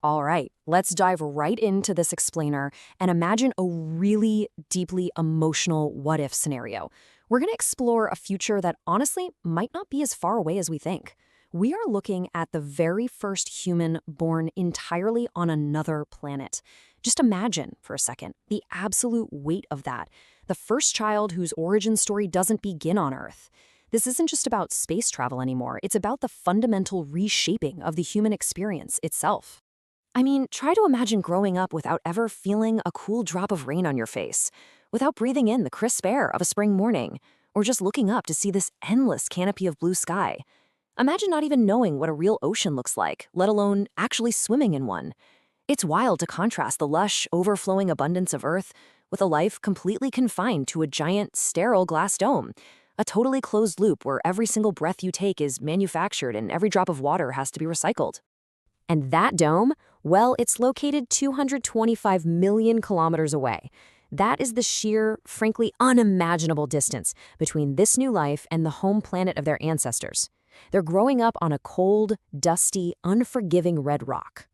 All right, let's dive right into this explainer and imagine a really deeply emotional what-if scenario. We're going to explore a future that honestly might not be as far away as we think. We are looking at the very first human born entirely on another planet. Just imagine, for a second, the absolute weight of that. The first child whose origin story doesn't begin on Earth. This isn't just about space travel anymore, it's about the fundamental reshaping of the human experience itself. I mean, try to imagine growing up without ever feeling a cool drop of rain on your face, without breathing in the crisp air of a spring morning, or just looking up to see this endless canopy of blue sky. Imagine not even knowing what a real ocean looks like, let alone actually swimming in one. It's wild to contrast the lush, overflowing abundance of Earth with a life completely confined to a giant, sterile glass dome, a totally closed loop where every single breath you take is manufactured and every drop of water has to be recycled. And that dome, well, it's located 225 million kilometers away. That is the sheer, frankly unimaginable distance between this new life and the home planet of their ancestors. They're growing up on a cold, dusty, unforgiving red rock.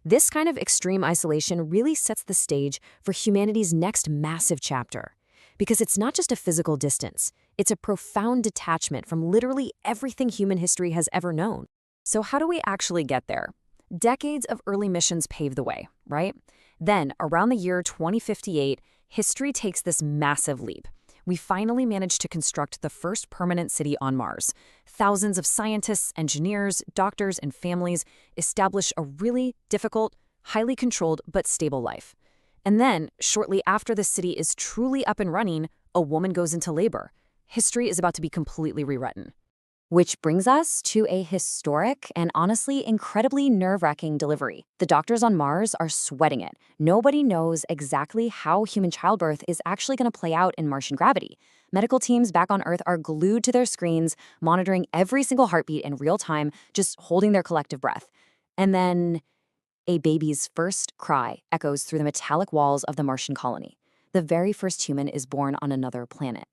This kind of extreme isolation really sets the stage for humanity's next massive chapter. Because it's not just a physical distance, it's a profound detachment from literally everything human history has ever known. So how do we actually get there? Decades of early missions paved the way, right? Then, around the year 2058, history takes this massive leap. We finally managed to construct the first permanent city on Mars. Thousands of scientists, engineers, doctors, and families establish a really difficult, highly controlled, but stable life. And then, shortly after the city is truly up and running, a woman goes into labor. History is about to be completely rewritten. Which brings us to a historic and honestly incredibly nerve-wracking delivery. The doctors on Mars are sweating it. Nobody knows exactly how human childbirth is actually going to play out in Martian gravity. Medical teams back on Earth are glued to their screens, monitoring every single heartbeat in real time, just holding their collective breath. And then a baby's first cry echoes through the metallic walls of the Martian colony. The very first human is born on another planet.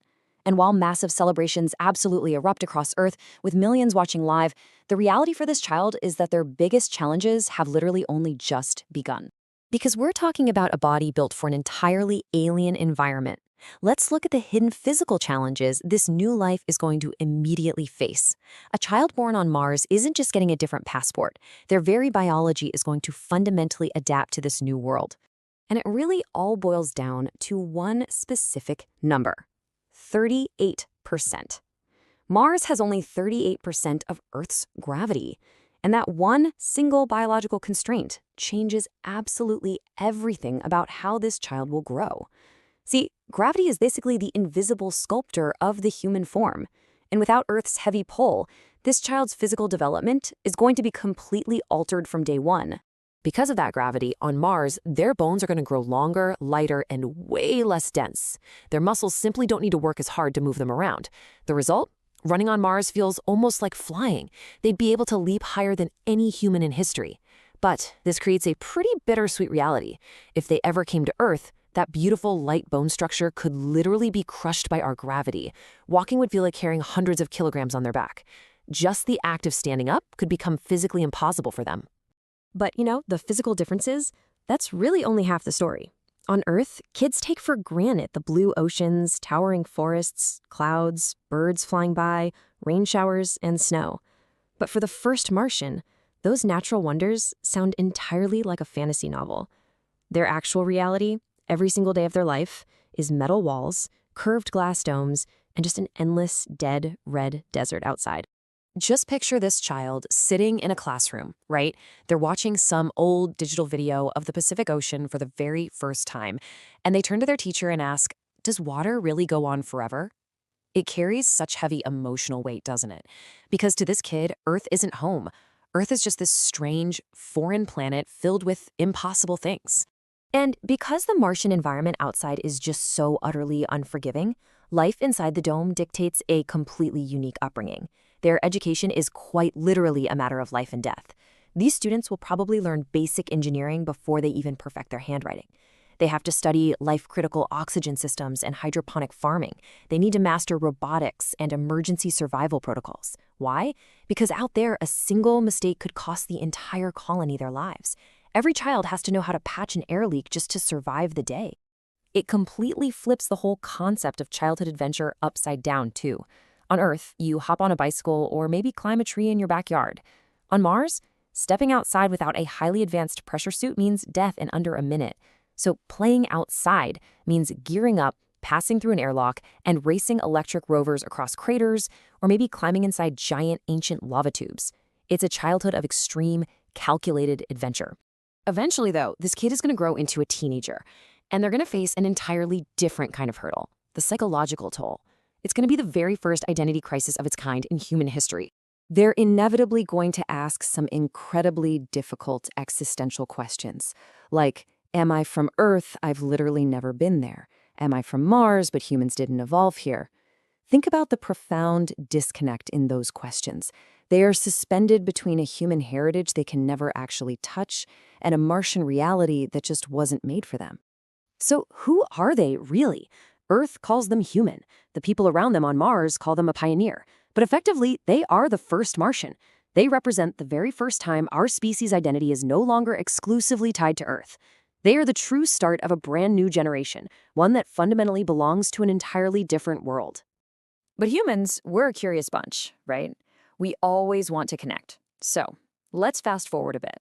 And while massive celebrations absolutely erupt across Earth, with millions watching live, the reality for this child is that their biggest challenges have literally only just begun. Because we're talking about a body built for an entirely alien environment. Let's look at the hidden physical challenges this new life is going to immediately face. A child born on Mars isn't just getting a different passport. Their very biology is going to fundamentally adapt to this new world. And it really all boils down to one specific number. 38%. Mars has only 38% of Earth's gravity, and that one single biological constraint changes absolutely everything about how this child will grow. See, gravity is basically the invisible sculptor of the human form, and without Earth's heavy pull, this child's physical development is going to be completely altered from day one. Because of that gravity, on Mars, their bones are going to grow longer, lighter, and way less dense. Their muscles simply don't need to work as hard to move them around. The result? Running on Mars feels almost like flying. They'd be able to leap higher than any human in history. But this creates a pretty bittersweet reality. If they ever came to Earth, that beautiful light bone structure could literally be crushed by our gravity. Walking would feel like carrying hundreds of kilograms on their back. Just the act of standing up could become physically impossible for them. But, the physical differences, that's really only half the story. On Earth, kids take for granted the blue oceans, towering forests, clouds, birds flying by, rain showers, and snow. But for the first Martian, those natural wonders sound entirely like a fantasy novel. Their actual reality, every single day of their life, is metal walls, curved glass domes, and just an endless, dead, red desert outside. Just picture this child sitting in a classroom, right? They're watching some old digital video of the Pacific Ocean for the very first time, and they turn to their teacher and ask, "Does water really go on forever?" It carries such heavy emotional weight, doesn't it? Because to this kid, Earth isn't home. Earth is just this strange, foreign planet filled with impossible things. And because the Martian environment outside is just so utterly unforgiving, life inside the dome dictates a completely unique upbringing. Their education is quite literally a matter of life and death. These students will probably learn basic engineering before they even perfect their handwriting. They have to study life-critical oxygen systems and hydroponic farming. They need to master robotics and emergency survival protocols. Why? Because out there, a single mistake could cost the entire colony their lives. Every child has to know how to patch an air leak just to survive the day. It completely flips the whole concept of childhood adventure upside down, too. On Earth, you hop on a bicycle or maybe climb a tree in your backyard. On Mars, stepping outside without a highly advanced pressure suit means death in under a minute. So playing outside means gearing up, passing through an airlock, and racing electric rovers across craters, or maybe climbing inside giant ancient lava tubes. It's a childhood of extreme, calculated adventure. Eventually, though, this kid is going to grow into a teenager, and they're going to face an entirely different kind of hurdle, the psychological toll. It's going to be the very first identity crisis of its kind in human history. They're inevitably going to ask some incredibly difficult existential questions, like, am I from Earth? I've literally never been there. Am I from Mars, but humans didn't evolve here? Think about the profound disconnect in those questions. They are suspended between a human heritage they can never actually touch and a Martian reality that just wasn't made for them. So who are they, really? Earth calls them human. The people around them on Mars call them a pioneer. But effectively, they are the first Martian. They represent the very first time our species' identity is no longer exclusively tied to Earth. They are the true start of a brand new generation, one that fundamentally belongs to an entirely different world. But humans, we're a curious bunch, right? We always want to connect. So, let's fast forward a bit.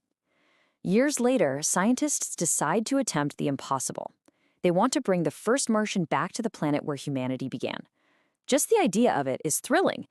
Years later, scientists decide to attempt the impossible. They want to bring the first Martian back to the planet where humanity began. Just the idea of it is thrilling,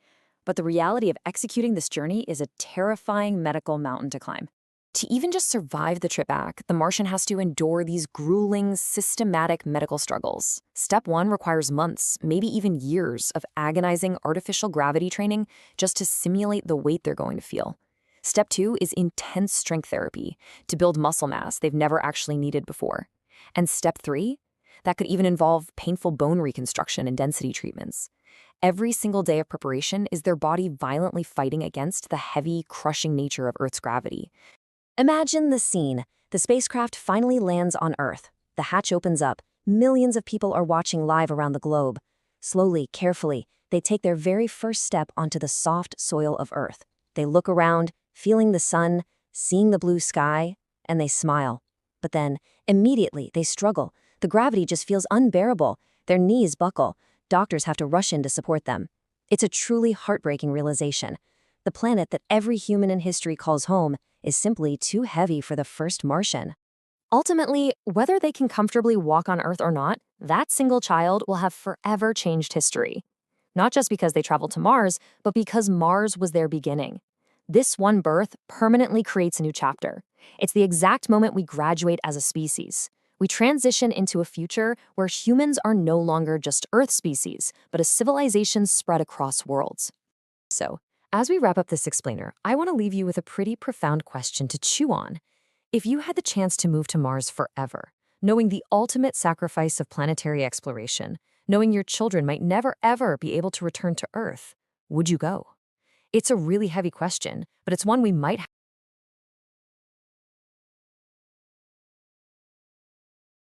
but the reality of executing this journey is a terrifying medical mountain to climb. To even just survive the trip back, the Martian has to endure these grueling, systematic medical struggles. Step 1 requires months, maybe even years, of agonizing artificial gravity training just to simulate the weight they're going to feel. Step 2 is intense strength therapy to build muscle mass they've never actually needed before. And Step 3? That could even involve painful bone reconstruction and density treatments. Every single day of preparation is their body violently fighting against the heavy, crushing nature of Earth's gravity. Imagine the scene. The spacecraft finally lands on Earth. The hatch opens up. Millions of people are watching live around the globe. Slowly, carefully, they take their very first step onto the soft soil of Earth. They look around, feeling the sun, seeing the blue sky, and they smile. But then, immediately, they struggle. The gravity just feels unbearable. Their knees buckle. Doctors have to rush in to support them. It's a truly heartbreaking realization. The planet that every human in history calls home is simply too heavy for the first Martian. Ultimately, whether they can comfortably walk on Earth or not, that single child will have forever changed history. Not just because they traveled to Mars, but because Mars was their beginning. This one birth permanently creates a new chapter. It's the exact moment we graduate as a species. We transition into a future where humans are no longer just Earth species, but a civilization spread across worlds. So, as we wrap up this explainer, I want to leave you with a pretty profound question to chew on. If you had the chance to move to Mars forever, knowing the ultimate sacrifice of planetary exploration, knowing your children might never ever be able to return to Earth, would you go? It's a really heavy question, but it's one we might